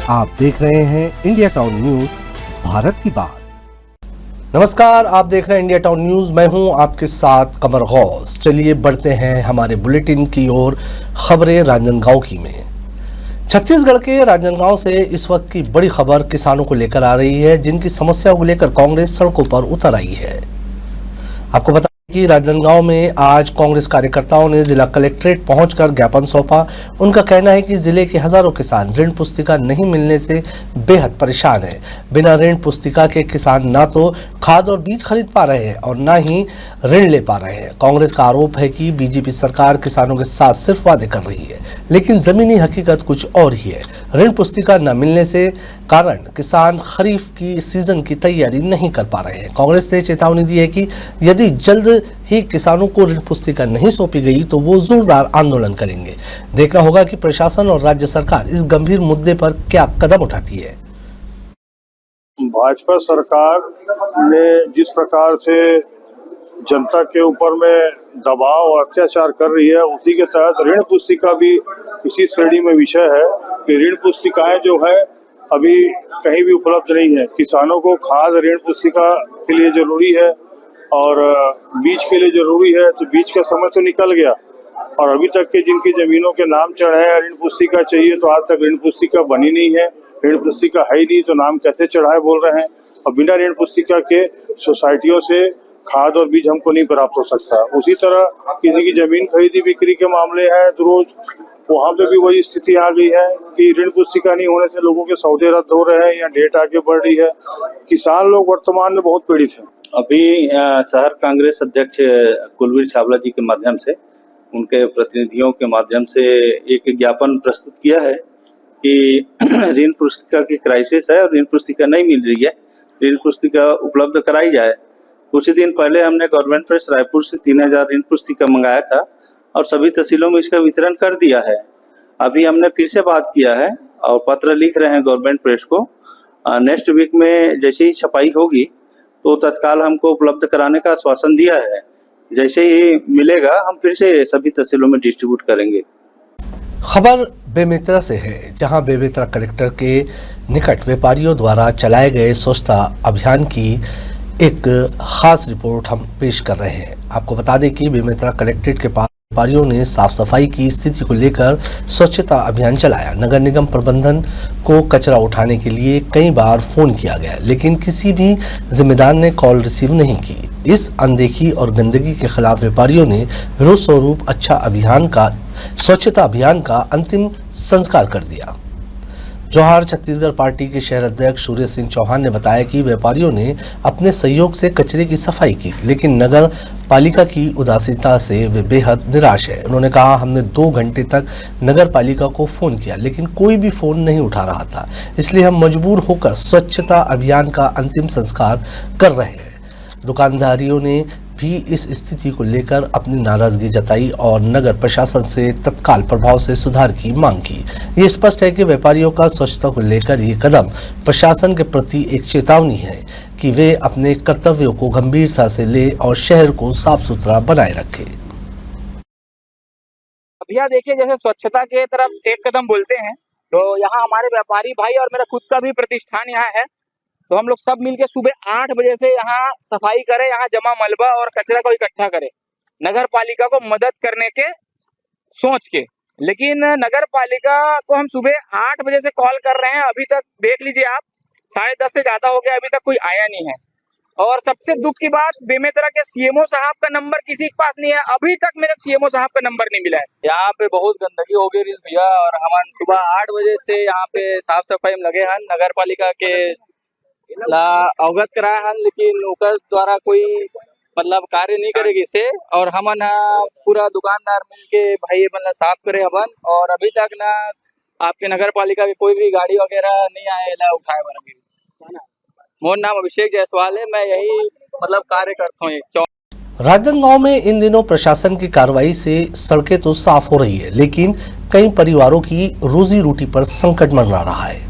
आप देख रहे हैं इंडिया टाउन न्यूज, भारत की बात। नमस्कार, आप देख रहे हैं इंडिया टाउन न्यूज। मैं हूं आपके साथ कमर गौस। चलिए बढ़ते हैं हमारे बुलेटिन की ओर। खबरें रांजनगांव की में। छत्तीसगढ़ के रांजनगांव से इस वक्त की बड़ी खबर किसानों को लेकर आ रही है, जिनकी समस्याओं को लेकर कांग्रेस सड़कों पर उतर आई है। आपको बता कि रांजनगांव में आज कांग्रेस कार्यकर्ताओं ने जिला कलेक्ट्रेट पहुंचकर ज्ञापन सौंपा। उनका कहना है कि जिले के हजारों किसान ऋण पुस्तिका नहीं मिलने से बेहद परेशान हैं। बिना ऋण पुस्तिका के किसान ना तो खाद और बीज खरीद पा रहे हैं और ना ही ऋण ले पा रहे हैं। कांग्रेस का आरोप है कि बीजेपी सरकार किसानों के साथ सिर्फ वादे कर रही है, लेकिन जमीनी हकीकत कुछ और ही है। ऋण पुस्तिका न मिलने से कारण किसान खरीफ की सीजन की तैयारी नहीं कर पा रहे हैं। कांग्रेस ने चेतावनी दी है कि यदि जल्द ही किसानों को ऋण पुस्तिका नहीं सौंपी गई तो वो जोरदार आंदोलन करेंगे। देखना होगा कि प्रशासन और राज्य सरकार इस गंभीर मुद्दे पर क्या कदम उठाती है। भाजपा सरकार ने जिस प्रकार से जनता के ऊपर में दबाव और अत्याचार कर रही है, उसी के तहत ऋण पुस्तिका भी इसी श्रेणी में विषय है कि ऋण पुस्तिकाएं जो है अभी कहीं भी उपलब्ध नहीं है। किसानों को खाद ऋण पुस्तिका के लिए जरूरी है और बीज के लिए जरूरी है, तो बीज का समय तो निकल गया और अभी तक के जिनकी जमीनों के नाम चढ़े हैं ऋण पुस्तिका चाहिए, तो आज तक ऋण पुस्तिका बनी नहीं है। ऋण पुस्तिका है ही नहीं तो नाम कैसे चढ़ाए बोल रहे हैं। और बिना ऋण पुस्तिका के सोसाइटियों से खाद और बीज हमको नहीं प्राप्त हो सकता। उसी तरह किसी की जमीन खरीदी बिक्री के मामले हैं तो रोज वहाँ पे भी वही स्थिति आ गई है कि ऋण पुस्तिका नहीं होने से लोगों के सौदे रद्द हो रहे हैं या डेट आगे बढ़ रही है। किसान लोग वर्तमान में बहुत पीड़ित हैं। अभी शहर कांग्रेस अध्यक्ष कुलवीर छावला जी के माध्यम से, उनके प्रतिनिधियों के माध्यम से एक ज्ञापन प्रस्तुत किया है कि ऋण पुस्तिका की क्राइसिस है और ऋण पुस्तिका नहीं मिल रही है, ऋण पुस्तिका उपलब्ध कराई जाए। कुछ दिन पहले हमने गवर्नमेंट प्रेस रायपुर से 3000 ऋण पुस्तिका मंगाया था और सभी तहसीलों में इसका वितरण कर दिया है। अभी हमने फिर से बात किया है और पत्र लिख रहे हैं गवर्नमेंट प्रेस को। नेक्स्ट वीक में जैसे ही छपाई होगी तो तत्काल हमको उपलब्ध कराने का आश्वासन दिया है। जैसे ही मिलेगा हम फिर से सभी तहसीलों में डिस्ट्रीब्यूट करेंगे। खबर बेमेतरा से है, जहां बेमेतरा कलेक्टर के निकट व्यापारियों द्वारा चलाए गए स्वच्छता अभियान की एक खास रिपोर्ट हम पेश कर रहे हैं। आपको बता दें कि बेमेतरा कलेक्ट्रेट के पास व्यापारियों ने साफ सफाई की स्थिति को लेकर स्वच्छता अभियान चलाया। नगर निगम प्रबंधन को कचरा उठाने के लिए कई बार फोन किया गया, लेकिन किसी भी जिम्मेदार ने कॉल रिसीव नहीं की। इस अनदेखी और गंदगी के खिलाफ व्यापारियों ने विरोध स्वरूप स्वच्छता अभियान का अंतिम संस्कार कर दिया। जौहार छत्तीसगढ़ पार्टी के शहर अध्यक्ष सूर्य सिंह चौहान ने बताया कि व्यापारियों ने अपने सहयोग से कचरे की सफाई की, लेकिन नगर पालिका की उदासीनता से वे बेहद निराश है। उन्होंने कहा, हमने 2 घंटे तक नगर पालिका को फोन किया, लेकिन कोई भी फोन नहीं उठा रहा था, इसलिए हम मजबूर होकर स्वच्छता अभियान का अंतिम संस्कार कर रहे हैं। दुकानदारियों ने भी इस स्थिति को लेकर अपनी नाराजगी जताई और नगर प्रशासन से तत्काल प्रभाव से सुधार की मांग की। ये स्पष्ट है कि व्यापारियों का स्वच्छता को लेकर ये कदम प्रशासन के प्रति एक चेतावनी है कि वे अपने कर्तव्यों को गंभीरता से ले और शहर को साफ सुथरा बनाए रखें। भैया देखिए, जैसे स्वच्छता के तरफ एक कदम बोलते हैं तो यहाँ हमारे व्यापारी भाई और मेरा खुद का भी प्रतिष्ठान यहाँ है, तो हम लोग सब मिलके सुबह 8 बजे से यहाँ सफाई करें, यहाँ जमा मलबा और कचरा को इकट्ठा करें, नगर पालिका को मदद करने के सोच के। लेकिन नगर पालिका को हम सुबह 8 बजे से कॉल कर रहे हैं, अभी तक देख लीजिए आप 10:30 से ज्यादा हो गया, अभी तक कोई आया नहीं है। और सबसे दुख की बात, बेमेतरा के सीएमओ साहब का नंबर किसी के पास नहीं है, अभी तक मेरे सीएमओ साहब का नंबर नहीं मिला है। यहाँ पे बहुत गंदगी हो गई भैया, और हम सुबह 8 बजे से यहाँ पे साफ सफाई में लगे हैं, नगर पालिका के अवगत कराया है, लेकिन ओकर द्वारा कोई मतलब कार्य नहीं करेगी इसे। और हमन पूरा दुकानदार मिलके भाई मतलब साफ करे हवन, और अभी तक ना आपके नगर पालिका की कोई भी गाड़ी वगैरह नहीं आया उठाए बर। अभी मोर नाम अभिषेक जायसवाल है, मैं यही मतलब कार्य करता हूँ। राजनांदगांव में इन दिनों प्रशासन की कार्रवाई से सड़कें तो साफ हो रही है, लेकिन कई परिवारों की रोजी रोटी पर संकट मंडरा रहा है।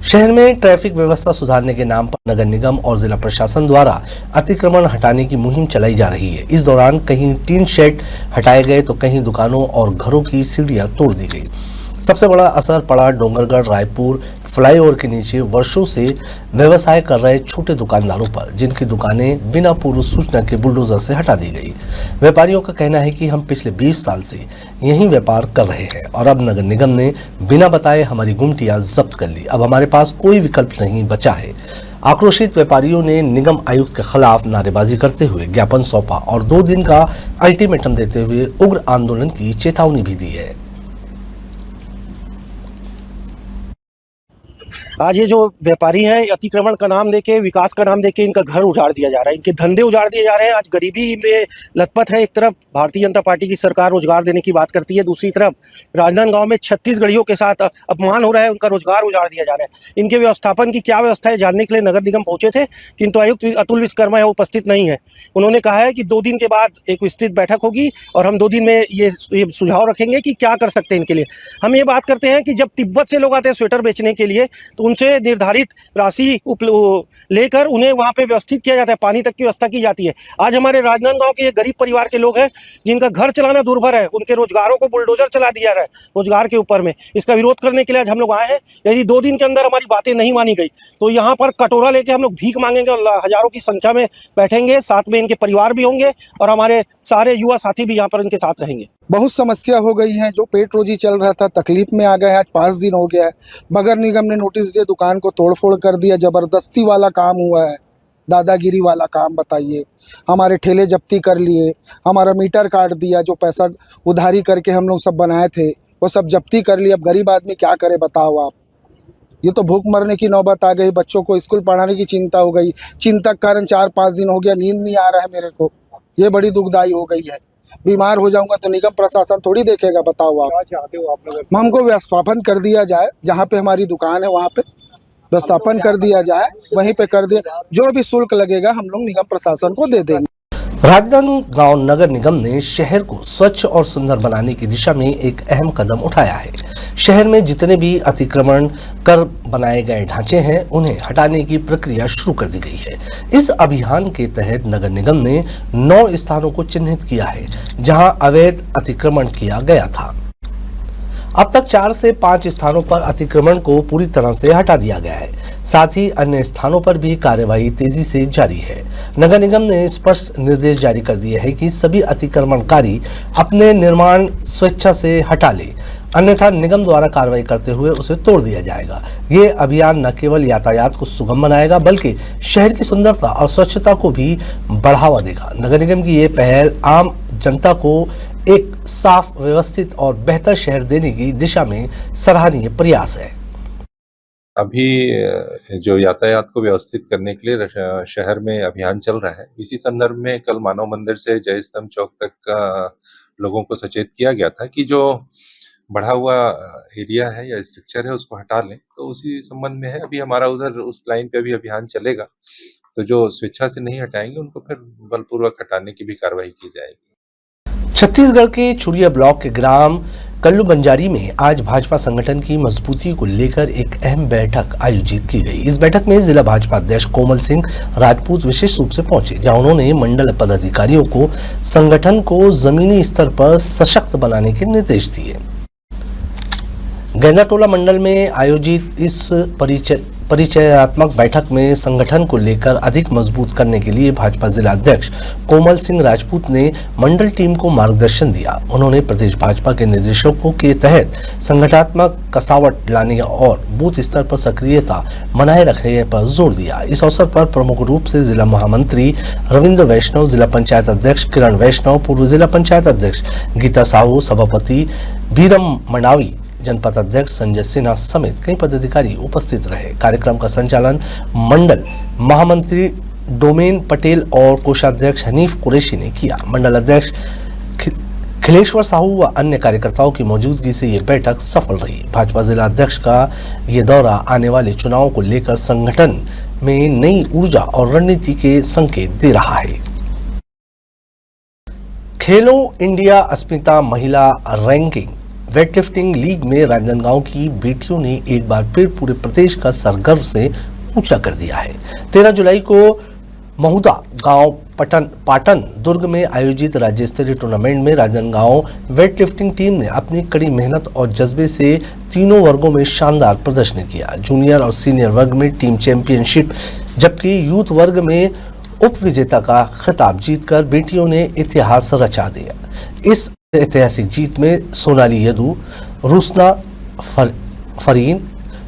शहर में ट्रैफिक व्यवस्था सुधारने के नाम पर नगर निगम और जिला प्रशासन द्वारा अतिक्रमण हटाने की मुहिम चलाई जा रही है। इस दौरान कहीं टीन शेड हटाए गए तो कहीं दुकानों और घरों की सीढ़ियां तोड़ दी गई। सबसे बड़ा असर पड़ा डोंगरगढ़ रायपुर फ्लाईओवर के नीचे वर्षों से व्यवसाय कर रहे छोटे दुकानदारों पर, जिनकी दुकानें बिना पूर्व सूचना के बुलडोजर से हटा दी गई। व्यापारियों का कहना है कि हम पिछले 20 साल से यहीं व्यापार कर रहे हैं और अब नगर निगम ने बिना बताए हमारी गुमटियां जब्त कर ली। अब हमारे पास कोई विकल्प नहीं बचा है। आक्रोशित व्यापारियों ने निगम आयुक्त के खिलाफ नारेबाजी करते हुए ज्ञापन सौंपा और 2 दिन का अल्टीमेटम देते हुए उग्र आंदोलन की चेतावनी भी दी है। आज ये जो व्यापारी हैं, अतिक्रमण का नाम देके, विकास का नाम देके इनका घर उजाड़ दिया जा रहा है, इनके धंधे उजाड़ दिए जा रहे हैं। आज गरीबी में लथपथ है। एक तरफ भारतीय जनता पार्टी की सरकार रोजगार देने की बात करती है, दूसरी तरफ राजनांदगांव में छत्तीसगढ़ियों के साथ अपमान हो रहा है, उनका रोजगार उजाड़ दिया जा रहा है। इनके व्यवस्थापन की क्या व्यवस्था है जानने के लिए नगर निगम पहुंचे थे, किंतु आयुक्त अतुल विश्वकर्मा है उपस्थित नहीं है। उन्होंने कहा है कि 2 दिन के बाद एक विस्तृत बैठक होगी और हम 2 दिन में ये सुझाव रखेंगे कि क्या कर सकते हैं इनके लिए। हम ये बात करते हैं कि जब तिब्बत से लोग आते हैं स्वेटर बेचने के लिए तो उनसे निर्धारित राशि लेकर उन्हें वहां पे व्यवस्थित किया जाता है, पानी तक की व्यवस्था की जाती है। आज हमारे राजनांदगांव के ये गरीब परिवार के लोग हैं जिनका घर चलाना दुर्भर है, उनके रोजगारों को बुलडोजर चला दिया रहा है रोजगार के ऊपर में। इसका विरोध करने के लिए आज हम लोग आए हैं। यदि 2 दिन के अंदर हमारी बातें नहीं मानी गई तो यहाँ पर कटोरा लेके हम लोग भीख मांगेंगे और हजारों की संख्या में बैठेंगे, साथ में इनके परिवार भी होंगे और हमारे सारे युवा साथी भी यहाँ पर इनके साथ रहेंगे। बहुत समस्या हो गई है। जो पेट रोजी चल रहा था तकलीफ में आ गए हैं। आज 5 दिन हो गया है, बगर निगम ने नोटिस दिए, दुकान को तोड़फोड़ कर दिया। जबरदस्ती वाला काम हुआ है, दादागिरी वाला काम। बताइए, हमारे ठेले जब्ती कर लिए, हमारा मीटर काट दिया, जो पैसा उधारी करके हम लोग सब बनाए थे वो सब जब्ती कर लिया। अब गरीब आदमी क्या करे बताओ आप। ये तो भूख मरने की नौबत आ गई। बच्चों को स्कूल पढ़ाने की चिंता हो गई। चिंता के कारण 4-5 दिन हो गया नींद नहीं आ रहा है मेरे को। ये बड़ी दुखदाई हो गई है। बीमार हो जाऊंगा तो निगम प्रशासन थोड़ी देखेगा बताओ आप। क्या चाहते हो आप लोग? हमको व्यवस्थापन कर दिया जाए, जहाँ पे हमारी दुकान है वहाँ पे व्यवस्थापन कर दिया जाए, वहीं पे कर दिया। जो भी शुल्क लगेगा हम लोग निगम प्रशासन को दे देंगे। राजनांदगांव नगर निगम ने शहर को स्वच्छ और सुंदर बनाने की दिशा में एक अहम कदम उठाया है। शहर में जितने भी अतिक्रमण कर बनाए गए ढांचे हैं उन्हें हटाने की प्रक्रिया शुरू कर दी गई है। इस अभियान के तहत नगर निगम ने 9 स्थानों को चिन्हित किया है जहां अवैध अतिक्रमण किया गया था। अब तक 4 से 5 स्थानों पर अतिक्रमण को पूरी तरह से हटा दिया गया है। साथ ही अन्य स्थानों पर भी कार्यवाही तेजी से जारी है। नगर निगम ने स्पष्ट निर्देश जारी कर दिए हैं कि सभी अतिक्रमणकारी अपने निर्माण स्वेच्छा से हटा ले, अन्यथा निगम द्वारा कार्रवाई करते हुए उसे तोड़ दिया जाएगा। ये अभियान न केवल यातायात को सुगम बनाएगा बल्कि शहर की सुंदरता और स्वच्छता को भी बढ़ावा देगा। नगर निगम की ये पहल आम जनता को एक साफ, व्यवस्थित और बेहतर शहर देने की दिशा में सराहनीय प्रयास है। अभी जो यातायात को व्यवस्थित करने के लिए शहर में अभियान चल रहा है, इसी संदर्भ में कल मानव मंदिर से जय स्तंभ चौक तक का लोगों को सचेत किया गया था कि जो बढ़ा हुआ एरिया है या स्ट्रक्चर है उसको हटा लें। तो उसी संबंध में है, अभी हमारा उधर उस लाइन पे भी अभियान चलेगा। तो जो स्वेच्छा से नहीं हटाएंगे उनको फिर बलपूर्वक हटाने की भी कार्रवाई की जाएगी। छत्तीसगढ़ के चुरिया ब्लॉक के ग्राम कल्लू बंजारी में आज भाजपा संगठन की मजबूती को लेकर एक अहम बैठक आयोजित की गई। इस बैठक में जिला भाजपा अध्यक्ष कोमल सिंह राजपूत विशेष रूप से पहुंचे, जहां उन्होंने मंडल पदाधिकारियों को संगठन को जमीनी स्तर पर सशक्त बनाने के निर्देश दिए। गेंदाटोला मंडल में आयोजित इस परिचयात्मक बैठक में संगठन को लेकर अधिक मजबूत करने के लिए भाजपा जिला अध्यक्ष कोमल सिंह राजपूत ने मंडल टीम को मार्गदर्शन दिया। उन्होंने प्रदेश भाजपा के निर्देशकों के तहत संगठनात्मक कसावट लाने और बूथ स्तर पर सक्रियता बनाए रखने पर जोर दिया। इस अवसर पर प्रमुख रूप से जिला महामंत्री रविंद्र वैष्णव, जिला पंचायत अध्यक्ष किरण वैष्णव, पूर्व जिला पंचायत अध्यक्ष गीता साहू, सभापति बीरम मंडावी, जनपद अध्यक्ष संजय सिन्हा समेत कई पदाधिकारी उपस्थित रहे। कार्यक्रम का संचालन मंडल महामंत्री डोमेन पटेल और कोषाध्यक्ष हनीफ कुरैशी ने किया। मंडल अध्यक्ष खिलेश्वर साहू व अन्य कार्यकर्ताओं की मौजूदगी से ये बैठक सफल रही। भाजपा जिला अध्यक्ष का ये दौरा आने वाले चुनावों को लेकर संगठन में नई ऊर्जा और रणनीति के संकेत दे रहा है। खेलो इंडिया अस्मिता महिला रैंकिंग वेटलिफ्टिंग लीग में राजनांदगांव की बेटियों ने एक बार फिर पूरे प्रदेश का सर गर्व से ऊंचा कर दिया है। 13 जुलाई को महुदा गांव पाटन दुर्ग में आयोजित राज्य स्तरीय टूर्नामेंट में राजनांदगांव वेट लिफ्टिंग टीम ने अपनी कड़ी मेहनत और जज्बे से तीनों वर्गों में शानदार प्रदर्शन किया। जूनियर और सीनियर वर्ग में टीम चैंपियनशिप जबकि यूथ वर्ग में उप विजेता का खिताब जीतकर बेटियों ने इतिहास रचा दिया। इस ऐतिहासिक जीत में सोनाली यदू, रुसना फरीन,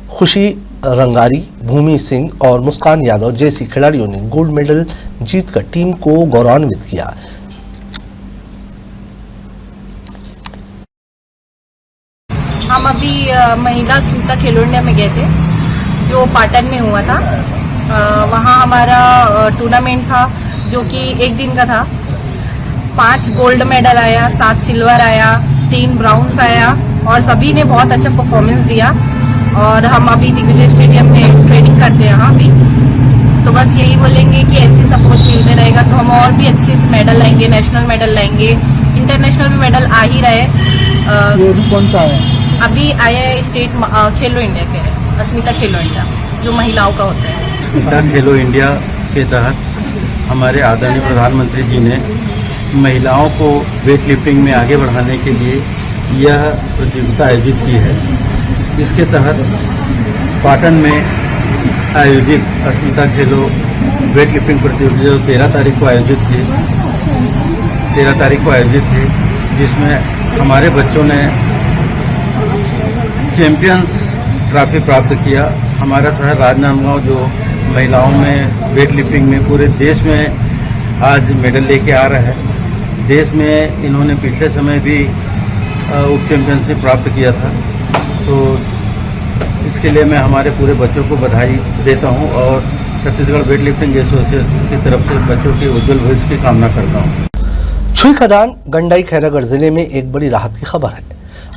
खुशी रंगारी, भूमि सिंह और मुस्कान यादव जैसी खिलाड़ियों ने गोल्ड मेडल जीतकर टीम को गौरवान्वित किया। हम अभी महिला स्मिता खेलो इंडिया में गए थे जो पाटन में हुआ था। वहाँ हमारा टूर्नामेंट था जो कि एक दिन का था। 5 गोल्ड मेडल आया, 7 सिल्वर आया, 3 ब्राउन्स आया और सभी ने बहुत अच्छा परफॉर्मेंस दिया। और हम अभी दिग्विजय स्टेडियम में ट्रेनिंग करते हैं यहाँ भी, तो बस यही बोलेंगे कि ऐसे सपोर्ट मिलते रहेगा तो हम और भी अच्छे से मेडल लाएंगे, नेशनल मेडल लाएंगे, इंटरनेशनल भी मेडल आ ही रहे। ये भी कौन सा है? अभी आया है स्टेट खेलो इंडिया के, अस्मिता खेलो इंडिया जो महिलाओं का होता है। अस्मिता खेलो इंडिया के तहत हमारे आदरणीय प्रधानमंत्री जी ने महिलाओं को वेट लिफ्टिंग में आगे बढ़ाने के लिए यह प्रतियोगिता आयोजित की है। इसके तहत पाटन में आयोजित अस्मिता खेलो वेट लिफ्टिंग प्रतियोगिता जो 13 तारीख को आयोजित थी, जिसमें हमारे बच्चों ने चैंपियंस ट्रॉफी प्राप्त किया। हमारा शहर राजनांदगांव जो महिलाओं में वेट लिफ्टिंग में पूरे देश में आज मेडल लेके आ रहा है। देश में इन्होंने पिछले समय भी उप चैंपियनशिप प्राप्त किया था, तो इसके लिए मैं हमारे पूरे बच्चों को बधाई देता हूं और छत्तीसगढ़ वेट लिफ्टिंग एसोसिएशन की तरफ से बच्चों के उज्जवल भविष्य की कामना करता हूं। छुई खदान गंडाई खैरागढ़ जिले में एक बड़ी राहत की खबर है।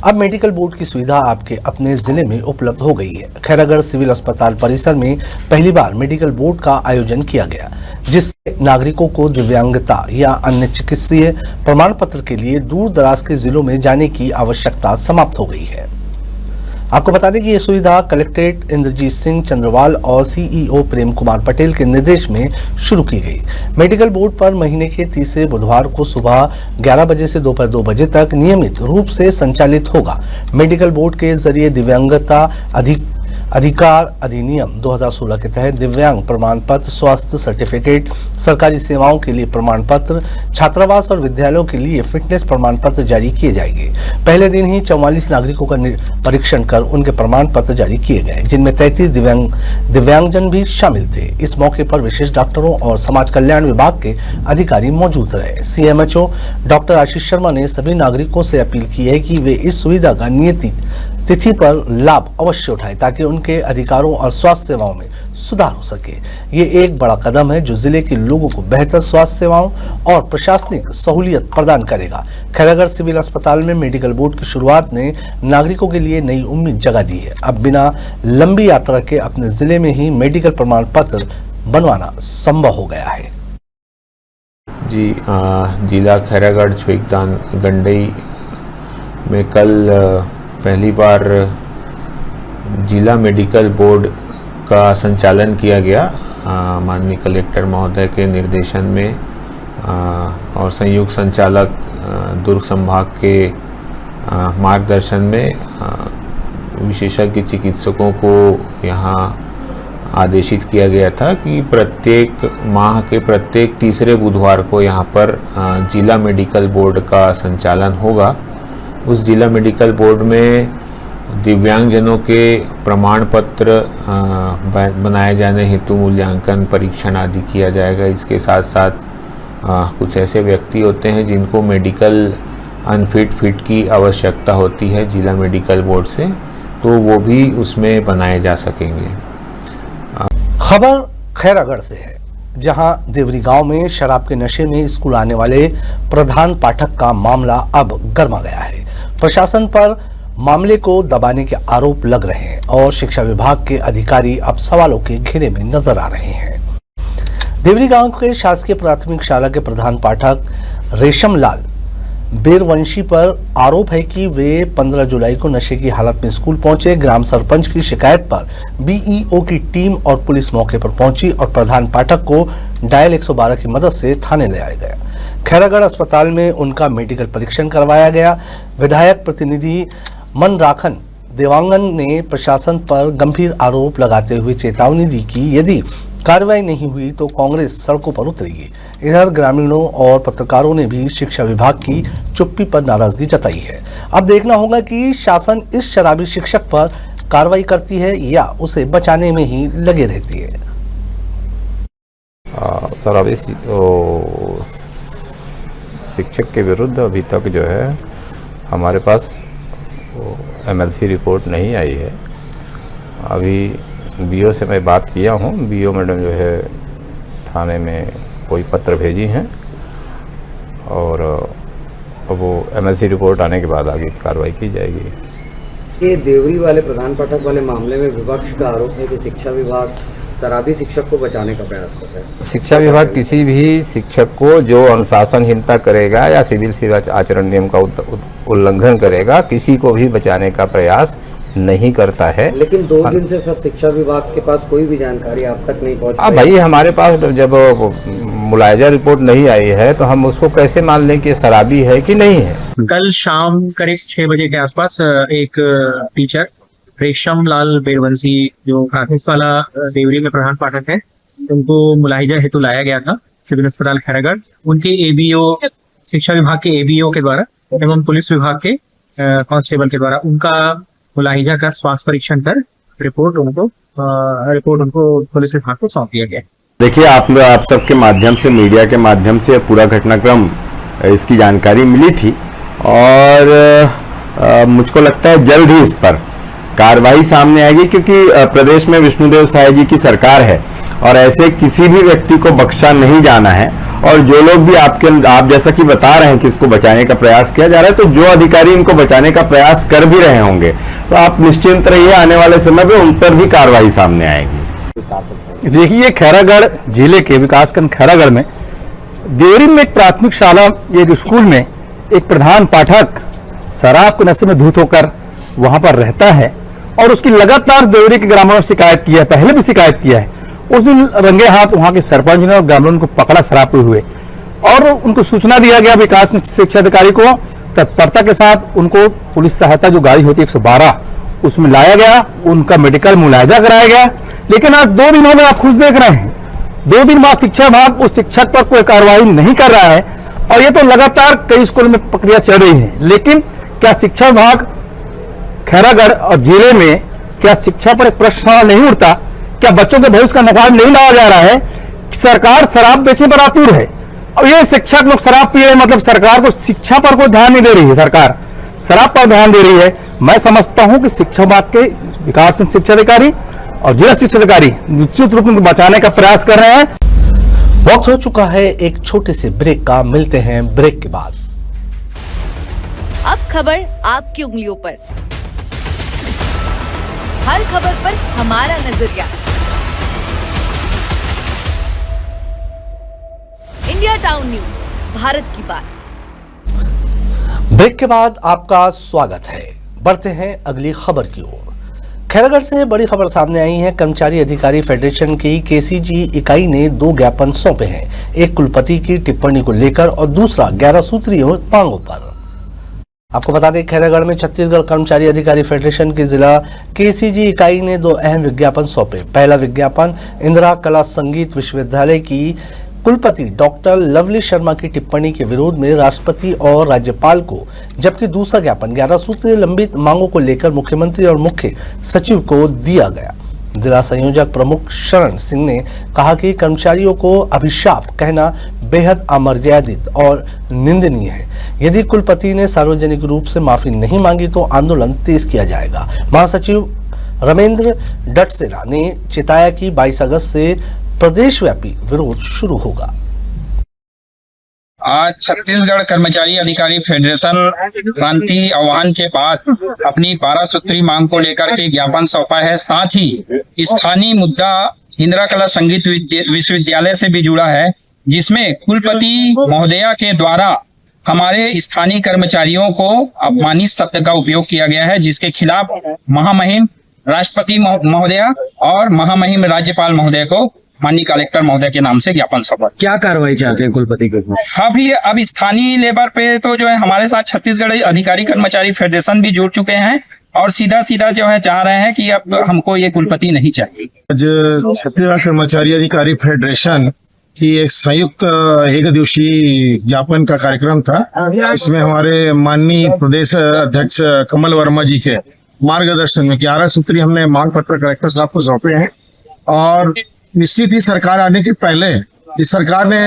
अब मेडिकल बोर्ड की सुविधा आपके अपने जिले में उपलब्ध हो गई है। खैरागढ़ सिविल अस्पताल परिसर में पहली बार मेडिकल बोर्ड का आयोजन किया गया, जिससे नागरिकों को दिव्यांगता या अन्य चिकित्सीय प्रमाण पत्र के लिए दूर दराज के जिलों में जाने की आवश्यकता समाप्त हो गई है। आपको बता दें कि यह सुविधा कलेक्ट्रेट इंद्रजीत सिंह चंद्रवाल और सीईओ प्रेम कुमार पटेल के निर्देश में शुरू की गई। मेडिकल बोर्ड पर महीने के तीसरे बुधवार को सुबह 11 बजे से दोपहर 2 बजे तक नियमित रूप से संचालित होगा। मेडिकल बोर्ड के जरिए दिव्यांगता अधिकार अधिनियम 2016 के तहत दिव्यांग प्रमाण पत्र, स्वास्थ्य सर्टिफिकेट, सरकारी सेवाओं के लिए प्रमाण पत्र, छात्रावास और विद्यालयों के लिए फिटनेस प्रमाण पत्र जारी किए जाएंगे। पहले दिन ही 44 नागरिकों का परीक्षण कर उनके प्रमाण पत्र जारी किए गए, जिनमें 33 दिव्यांगजन भी शामिल थे। इस मौके पर विशेष डॉक्टरों और समाज कल्याण विभाग के अधिकारी मौजूद रहे। सीएमएचओ डॉक्टर आशीष शर्मा ने सभी नागरिकों से अपील की है कि वे इस सुविधा का नियत तिथि पर लाभ अवश्य उठाएं ताकि उनके अधिकारों और स्वास्थ्य सेवाओं में सुधार हो सके। ये एक बड़ा कदम है जो जिले के लोगों को बेहतर स्वास्थ्य सेवाओं और प्रशासनिक सहूलियत प्रदान करेगा। खैरागढ़ सिविल अस्पताल में मेडिकल बोर्ड की शुरुआत ने नागरिकों के लिए नई उम्मीद जगा दी है। अब बिना लंबी यात्रा के अपने जिले में ही मेडिकल प्रमाण पत्र बनवाना संभव हो गया है। जी, जिला खैरागढ़ छुईखदान गंडई में कल पहली बार जिला मेडिकल बोर्ड का संचालन किया गया माननीय कलेक्टर महोदय के निर्देशन में और संयुक्त संचालक दुर्ग संभाग के मार्गदर्शन में विशेषज्ञ चिकित्सकों को यहाँ आदेशित किया गया था कि प्रत्येक माह के प्रत्येक तीसरे बुधवार को यहाँ पर जिला मेडिकल बोर्ड का संचालन होगा। उस जिला मेडिकल बोर्ड में दिव्यांगजनों के प्रमाण पत्र बनाए जाने हेतु मूल्यांकन, परीक्षण आदि किया जाएगा। इसके साथ साथ कुछ ऐसे व्यक्ति होते हैं जिनको मेडिकल फिट की आवश्यकता होती है जिला मेडिकल बोर्ड से, तो वो भी उसमें बनाए जा सकेंगे। खबर खैरागढ़ से है, जहां देवरी गांव में शराब के नशे में स्कूल आने वाले प्रधान पाठक का मामला अब गर्मा गया है। प्रशासन पर मामले को दबाने के आरोप लग रहे हैं और शिक्षा विभाग के अधिकारी अब सवालों के घेरे में नजर आ रहे हैं। देवरी गांव के शासकीय प्राथमिक शाला के प्रधान पाठक रेशम लाल बेरवंशी पर आरोप है कि वे 15 जुलाई को नशे की हालत में स्कूल पहुंचे। ग्राम सरपंच की शिकायत पर बीईओ की टीम और पुलिस मौके पर पहुंची और प्रधान पाठक को डायल 112 की मदद से थाने ले आया गया। खैरागढ़ अस्पताल में उनका मेडिकल परीक्षण करवाया गया। विधायक प्रतिनिधि मनराखन देवांगन ने प्रशासन पर गंभीर आरोप लगाते हुए चेतावनी दी कि यदि कार्रवाई नहीं हुई तो कांग्रेस सड़कों पर उतरेगी। इधर ग्रामीणों और पत्रकारों ने भी शिक्षा विभाग की चुप्पी पर नाराजगी जताई है। अब देखना होगा कि शासन इस शराबी शिक्षक पर कार्रवाई करती है या उसे बचाने में ही लगे रहती है। शराबी शिक्षक के विरुद्ध अभी तक जो है हमारे पास MLC रिपोर्ट नहीं आई है। अभी BO से मैं बात किया हूँ, BO मैडम जो है थाने में कोई पत्र भेजी हैं और वो MLC रिपोर्ट आने के बाद आगे कार्रवाई की जाएगी। ये देवरी वाले प्रधान पाठक वाले मामले में विपक्ष का आरोप है कि शिक्षा विभाग शराबी शिक्षक को बचाने का प्रयास कर रहा है। शिक्षा विभाग किसी भी शिक्षक को जो अनुशासनहीनता करेगा या सिविल सेवा आचरण नियम का उल्लंघन करेगा, किसी को भी बचाने का प्रयास नहीं करता है। लेकिन 2 दिन से सर शिक्षा विभाग के पास कोई भी जानकारी आप तक नहीं पहुंच पाई। भाई हमारे पास जब मुलायजा रिपोर्ट नहीं आई है तो हम उसको कैसे मान लें कि शराबी है कि नहीं है। कल शाम करीब 6 बजे के आसपास एक टीचर रेशम लाल बेरवंशी जो प्राथमिक वाला देवरी में प्रधान पाठक है, उनको मुलाहिजा हेतु लाया गया था सिविल अस्पताल खैरागढ़। उनके ABO शिक्षा विभाग के ABO के द्वारा एवं पुलिस विभाग के कांस्टेबल के द्वारा उनका मुलाहिजा कर स्वास्थ्य परीक्षण कर रिपोर्ट उनको पुलिस विभाग को सौंप दिया गया। देखिए, आप सबके माध्यम से, मीडिया के माध्यम से पूरा घटनाक्रम इसकी जानकारी मिली थी और मुझको लगता है जल्द ही इस पर कार्रवाई सामने आएगी, क्योंकि प्रदेश में विष्णुदेव साय जी की सरकार है और ऐसे किसी भी व्यक्ति को बख्शा नहीं जाना है। और जो लोग भी आप जैसा कि बता रहे हैं कि इसको बचाने का प्रयास किया जा रहा है, तो जो अधिकारी इनको बचाने का प्रयास कर भी रहे होंगे तो आप निश्चिंत रहिए, आने वाले समय में उन पर भी कार्रवाई सामने आएगी। देखिए, खैरागढ़ जिले के विकासखंड खैरागढ़ में देवरी में एक प्राथमिक शाला, एक स्कूल में एक प्रधान पाठक शराब के नशे में धुत होकर वहां पर रहता है और उसकी लगातार देवरी के ग्रामीणों ने शिकायत की है, पहले भी शिकायत किया है। उस दिन रंगे हाथ वहां के सरपंच ने और ग्रामीणों को पकड़ा शराब पीते हुए और उनको सूचना दिया गया विकास शिक्षा अधिकारी को। तत्परता के साथ उनको पुलिस सहायता जो गाड़ी होती है 112 उसमें लाया गया, उनका मेडिकल मुलायजा कराया गया। लेकिन आज 2 दिन हो गए, आप खुद देख रहे हैं, 2 दिन बाद शिक्षा विभाग उस शिक्षक पर कोई कार्रवाई नहीं कर रहा है और ये तो लगातार कई स्कूल में प्रक्रिया चल रही है। लेकिन क्या शिक्षा विभाग खैरागढ़ और जिले में क्या शिक्षा पर एक प्रश्न नहीं उठता? क्या बच्चों के भविष्य का नकाब नहीं लाया जा रहा है? सरकार शराब बेचने पर आतुर है और ये शिक्षक लोग शराब पी रहे हैं, मतलब सरकार को शिक्षा पर कोई ध्यान नहीं दे रही है, सरकार शराब पर ध्यान दे रही है। मैं समझता हूं कि शिक्षा विभाग के विकासखंड शिक्षा अधिकारी और जिला शिक्षा अधिकारी निश्चित रूप में बचाने का प्रयास कर रहे हैं। वक्त हो चुका है एक छोटे से ब्रेक का, मिलते हैं ब्रेक के बाद। अब खबर आपकी उंगलियों पर, हर खबर पर हमारा नजरिया। इंडिया टाउन न्यूज, भारत की बात। ब्रेक के बाद आपका स्वागत है। बढ़ते हैं अगली खबर की ओर। खैरागढ़ से बड़ी खबर सामने आई है। कर्मचारी अधिकारी फेडरेशन की KCG इकाई ने 2 ज्ञापन सौंपे हैं, एक कुलपति की टिप्पणी को लेकर और दूसरा 11 सूत्रीय मांगों पर। आपको बता दें, खैरागढ़ में छत्तीसगढ़ कर्मचारी अधिकारी फेडरेशन की जिला KCG इकाई ने 2 अहम विज्ञापन सौंपे। पहला विज्ञापन इंदिरा कला संगीत विश्वविद्यालय की कुलपति डॉक्टर लवली शर्मा की टिप्पणी के विरोध में राष्ट्रपति और राज्यपाल को, जबकि दूसरा ज्ञापन 11 सूत्रीय लंबित मांगों को लेकर मुख्यमंत्री और मुख्य सचिव को दिया गया। जिला संयोजक प्रमुख शरण सिंह ने कहा कि कर्मचारियों को अभिशाप कहना बेहद अमर्यादित और निंदनीय है। यदि कुलपति ने सार्वजनिक रूप से माफी नहीं मांगी तो आंदोलन तेज किया जाएगा। महासचिव रमेंद्र डटसेरा ने चेताया कि 22 अगस्त से प्रदेशव्यापी विरोध शुरू होगा। आज छत्तीसगढ़ कर्मचारी अधिकारी फेडरेशन क्रांति आह्वान के बाद अपनी 12 सूत्री मांग को लेकर के ज्ञापन सौंपा है। साथ ही स्थानीय मुद्दा इंदिरा कला संगीत विश्वविद्यालय से भी जुड़ा है, जिसमें कुलपति महोदया के द्वारा हमारे स्थानीय कर्मचारियों को अपमानित शब्द का उपयोग किया गया है, जिसके खिलाफ महामहिम राष्ट्रपति महोदया और महामहिम राज्यपाल महोदय को माननीय कलेक्टर महोदय के नाम से ज्ञापन सौंपा। क्या कार्रवाई चाहते हैं कुलपति के? अब स्थानीय लेबर पे तो जो है हमारे साथ छत्तीसगढ़ अधिकारी कर्मचारी फेडरेशन भी जुड़ चुके हैं और सीधा सीधा जो है चाह रहे हैं कि अब हमको ये कुलपति नहीं चाहिए। आज छत्तीसगढ़ कर्मचारी अधिकारी फेडरेशन की एक संयुक्त एक दिवसीय ज्ञापन का कार्यक्रम था। इसमें हमारे माननीय प्रदेश अध्यक्ष कमल वर्मा जी के मार्गदर्शन में 11 सूत्री हमने मांग पत्र कलेक्टर साहब को सौंपे हैं और निश्चित ही सरकार आने के पहले इस सरकार ने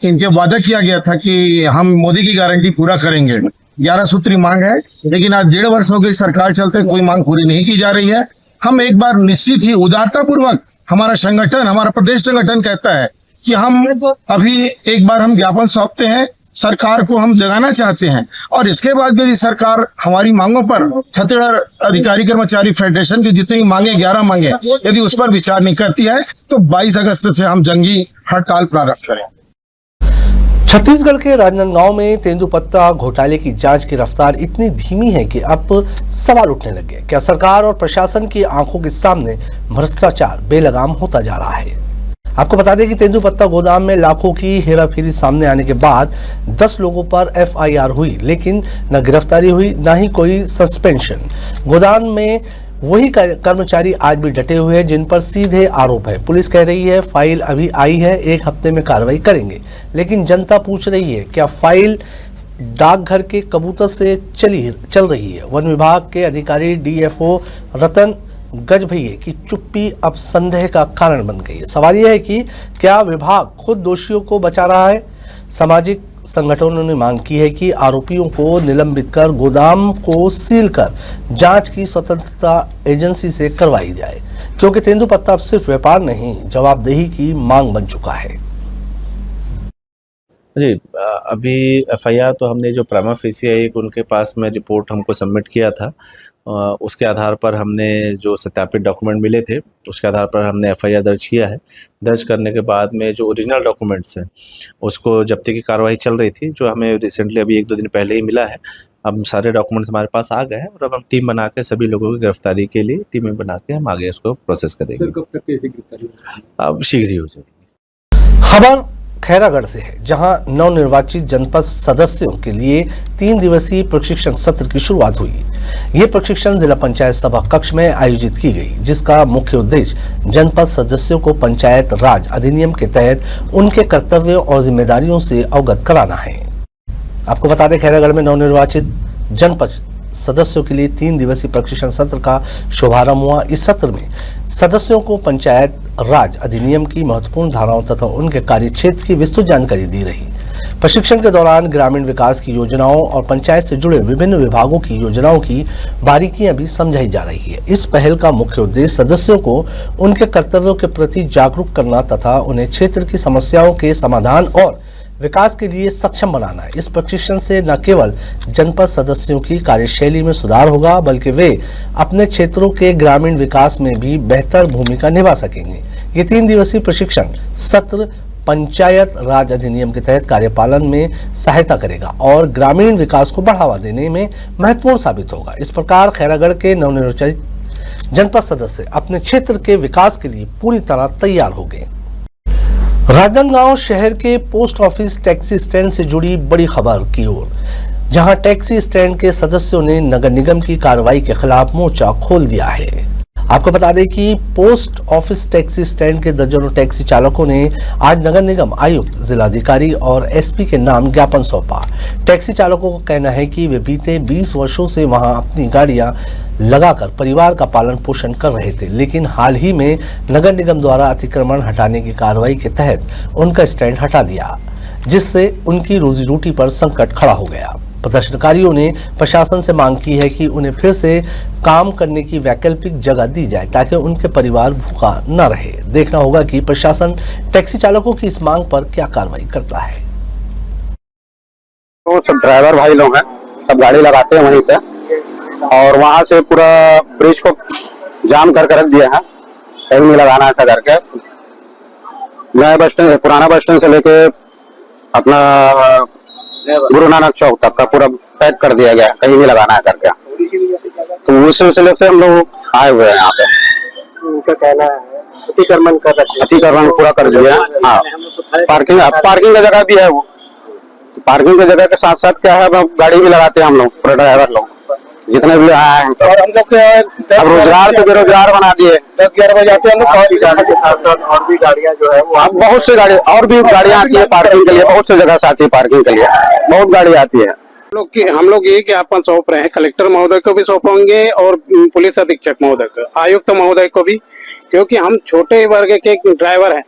इनके वादा किया गया था कि हम मोदी की गारंटी पूरा करेंगे। 11 सूत्री मांग है, लेकिन आज 1.5 वर्ष हो गई सरकार चलते कोई मांग पूरी नहीं की जा रही है। हम एक बार निश्चित ही उदारता पूर्वक हमारा संगठन, हमारा प्रदेश संगठन कहता है कि हम अभी एक बार हम ज्ञापन सौंपते हैं, सरकार को हम जगाना चाहते हैं और इसके बाद यदि सरकार हमारी मांगों पर छत्तीसगढ़ अधिकारी कर्मचारी फेडरेशन की जितनी मांगे 11 मांगे यदि उस पर विचार नहीं करती है तो 22 अगस्त से हम जंगी हड़ताल प्रारंभ करें। छत्तीसगढ़ के राजनांदगांव में तेंदुपत्ता घोटाले की जांच की रफ्तार इतनी धीमी है कि अब सवाल उठने लगे। क्या सरकार और प्रशासन की आंखों के सामने भ्रष्टाचार बेलगाम होता जा रहा है? आपको बता दें कि तेंदुपत्ता गोदाम में लाखों की हेराफेरी सामने आने के बाद 10 लोगों पर एफआईआर हुई, लेकिन न गिरफ्तारी हुई न ही कोई सस्पेंशन। गोदाम में वही कर्मचारी आज भी डटे हुए हैं जिन पर सीधे आरोप है। पुलिस कह रही है फाइल अभी आई है, 1 हफ्ते में कार्रवाई करेंगे, लेकिन जनता पूछ रही है क्या फाइल डाकघर के कबूतर से चल रही है? वन विभाग के अधिकारी डीएफओ रतन गजभैये की चुप्पी अब संदेह का कारण बन गई है। सवाल यह है कि क्या विभाग खुद दोषियों को बचा रहा है? सामाजिक संगठनों ने मांग की है कि आरोपियों को निलंबित कर गोदाम को सील कर जांच की स्वतंत्रता एजेंसी से करवाई जाए, क्योंकि तेंदुपत्ता अब सिर्फ व्यापार नहीं जवाबदेही की मांग बन चुका है। जी, अभी एफआईआर तो हमने जो प्राइमा फेसी एक उनके पास में रिपोर्ट हमको सबमिट किया था, उसके आधार पर हमने जो सत्यापित डॉक्यूमेंट मिले थे उसके आधार पर हमने एफआईआर दर्ज किया है। दर्ज करने के बाद में जो ओरिजिनल डॉक्यूमेंट्स हैं उसको जब्ती की कार्रवाई चल रही थी, जो हमें रिसेंटली अभी 1-2 दिन पहले ही मिला है। अब सारे डॉक्यूमेंट्स हमारे पास आ गए हैं और अब हम टीम बना के सभी लोगों की गिरफ्तारी के लिए टीमें बना के हम आगे इसको प्रोसेस करेंगे। कब तक कैसे गिरफ्तारी? अब शीघ्र ही हो जाएगी। खबर खैरागढ़ से है, जहां नवनिर्वाचित जनपद सदस्यों के लिए 3 दिवसीय प्रशिक्षण सत्र की शुरुआत हुई। ये प्रशिक्षण जिला पंचायत सभा कक्ष में आयोजित की गई, जिसका मुख्य उद्देश्य जनपद सदस्यों को पंचायत राज अधिनियम के तहत उनके कर्तव्यों और जिम्मेदारियों से अवगत कराना है। आपको बता दें, खैरागढ़ में नवनिर्वाचित जनपद सदस्यों के लिए 3 दिवसीय प्रशिक्षण सत्र का शुभारंभ हुआ। इस सत्र में सदस्यों को पंचायत राज अधिनियम की महत्वपूर्ण धाराओं तथा उनके कार्य क्षेत्र की विस्तृत जानकारी दी रही। प्रशिक्षण के दौरान ग्रामीण विकास की योजनाओं और पंचायत से जुड़े विभिन्न विभागों की योजनाओं की बारीकियां भी समझाई जा रही है। इस पहल का मुख्य उद्देश्य सदस्यों को उनके कर्तव्यों के प्रति जागरूक करना तथा उन्हें क्षेत्र की समस्याओं के समाधान और विकास के लिए सक्षम बनाना है। इस प्रशिक्षण से न केवल जनपद सदस्यों की कार्यशैली में सुधार होगा, बल्कि वे अपने क्षेत्रों के ग्रामीण विकास में भी बेहतर भूमिका निभा सकेंगे। ये 3 दिवसीय प्रशिक्षण सत्र पंचायत राज अधिनियम के तहत कार्यपालन में सहायता करेगा और ग्रामीण विकास को बढ़ावा देने में महत्वपूर्ण साबित होगा। इस प्रकार खैरागढ़ के नवनिर्वाचित जनपद सदस्य अपने क्षेत्र के विकास के लिए पूरी तरह तैयार हो गए। राजनांदगांव शहर के पोस्ट ऑफिस टैक्सी स्टैंड से जुड़ी बड़ी खबर की ओर, जहां टैक्सी स्टैंड के सदस्यों ने नगर निगम की कार्रवाई के खिलाफ मोर्चा खोल दिया है। आपको बता दें कि पोस्ट ऑफिस टैक्सी स्टैंड के दर्जनों टैक्सी चालकों ने आज नगर निगम आयुक्त, जिलाधिकारी और एसपी के नाम ज्ञापन सौंपा। टैक्सी चालकों का कहना है कि वे बीते 20 वर्षों से वहां अपनी गाड़ियां लगाकर परिवार का पालन पोषण कर रहे थे, लेकिन हाल ही में नगर निगम द्वारा अतिक्रमण हटाने की कार्रवाई के तहत उनका स्टैंड हटा दिया, जिससे उनकी रोजी रोटी पर संकट खड़ा हो गया। प्रदर्शनकारियों ने प्रशासन से मांग की है कि उन्हें फिर से काम करने की वैकल्पिक जगह दी जाए ताकि उनके परिवार भूखा न रहे। देखना होगा कि प्रशासन टैक्सी चालकों की इस मांग पर क्या कार्रवाई करता है। तो सब ड्राइवर भाई लोग हैं, सब गाड़ी लगाते हैं वहीं पे और वहां से पूरा ब्रिज को जाम करके रख दिया है, कहीं नहीं लगाना ऐसा करके। नया बस स्टैंड, पुराना बस स्टैंड से लेके अपना गुरु नानक चौक तक का पूरा पैक कर दिया गया, कहीं भी लगाना है करके। तो उस सिलसिले से हम लोग आए हुए हैं यहाँ पे। उनका कहना है अतिक्रमण पूरा कर दिया। हाँ, पार्किंग का जगह भी है। वो पार्किंग की जगह के साथ साथ क्या है, अब गाड़ी भी लगाते हैं हम लोग, पूरा ड्राइवर लोग जितने भी आए हैं। और हम लोग अब रोजगार से बेरोजगार बना दिए। 10-11 बजे आते हैं हम लोग, के साथ साथ और भी गाड़ियां जो है वो अब बहुत सी गाड़ी और भी गाड़ियां आती है पार्किंग के लिए। बहुत सी जगह से आती है पार्किंग के लिए, बहुत गाड़ी आती है। हम लोग ये ज्ञापन सौंप रहे हैं, कलेक्टर महोदय को भी सौंपेंगे और पुलिस अधीक्षक महोदय को, आयुक्त महोदय को भी, क्योंकि हम छोटे वर्ग के ड्राइवर हैं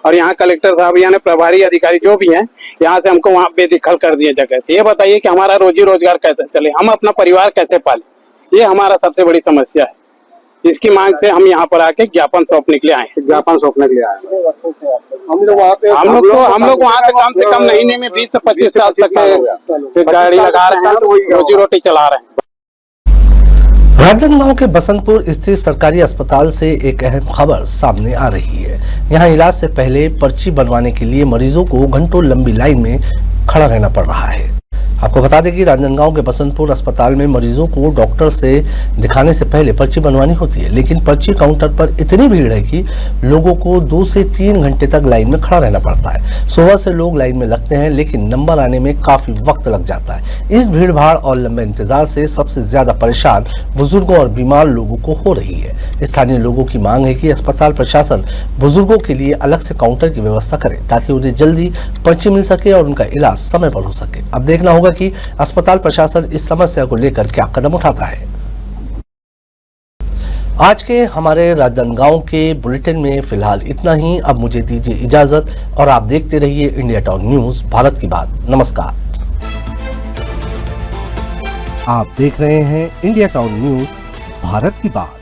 और यहाँ कलेक्टर साहब यानी प्रभारी अधिकारी जो भी हैं, यहाँ से हमको वहाँ बेदखल कर दिए जगह से। ये बताइए कि हमारा रोजी रोजगार कैसे चले, हम अपना परिवार कैसे पाले, ये हमारा सबसे बड़ी समस्या है। इसकी मांग से हम यहाँ पर आके ज्ञापन सौंपने के लिए आए हैं। ज्ञापन सौंपने के लिए आए हम लोग वहाँ से कम महीने में 20 से 25 साल तक गाड़ी लगा रहे हैं, रोजी रोटी चला रहे हैं। राजनांदगांव के बसंतपुर स्थित सरकारी अस्पताल से एक अहम खबर सामने आ रही है। यहां इलाज से पहले पर्ची बनवाने के लिए मरीजों को घंटों लंबी लाइन में खड़ा रहना पड़ रहा है। आपको बता दें कि राजनांदगांव के बसंतपुर अस्पताल में मरीजों को डॉक्टर से दिखाने से पहले पर्ची बनवानी होती है, लेकिन पर्ची काउंटर पर इतनी भीड़ है कि लोगों को 2 से 3 घंटे तक लाइन में खड़ा रहना पड़ता है। सुबह से लोग लाइन में लगते हैं, लेकिन नंबर आने में काफी वक्त लग जाता है। इस भीड़ भाड़ और लंबे इंतजार से सबसे ज्यादा परेशान बुजुर्गों और बीमार लोगों को हो रही है। स्थानीय लोगों की मांग है कि अस्पताल प्रशासन बुजुर्गों के लिए अलग से काउंटर की व्यवस्था करे, ताकि उन्हें जल्दी पर्ची मिल सके और उनका इलाज समय पर हो सके। अब देखना होगा कि अस्पताल प्रशासन इस समस्या को लेकर क्या कदम उठाता है। आज के हमारे राजनांदगांव के बुलेटिन में फिलहाल इतना ही। अब मुझे दीजिए इजाजत और आप देखते रहिए इंडिया टाउन न्यूज, भारत की बात। नमस्कार। आप देख रहे हैं इंडिया टाउन न्यूज, भारत की बात।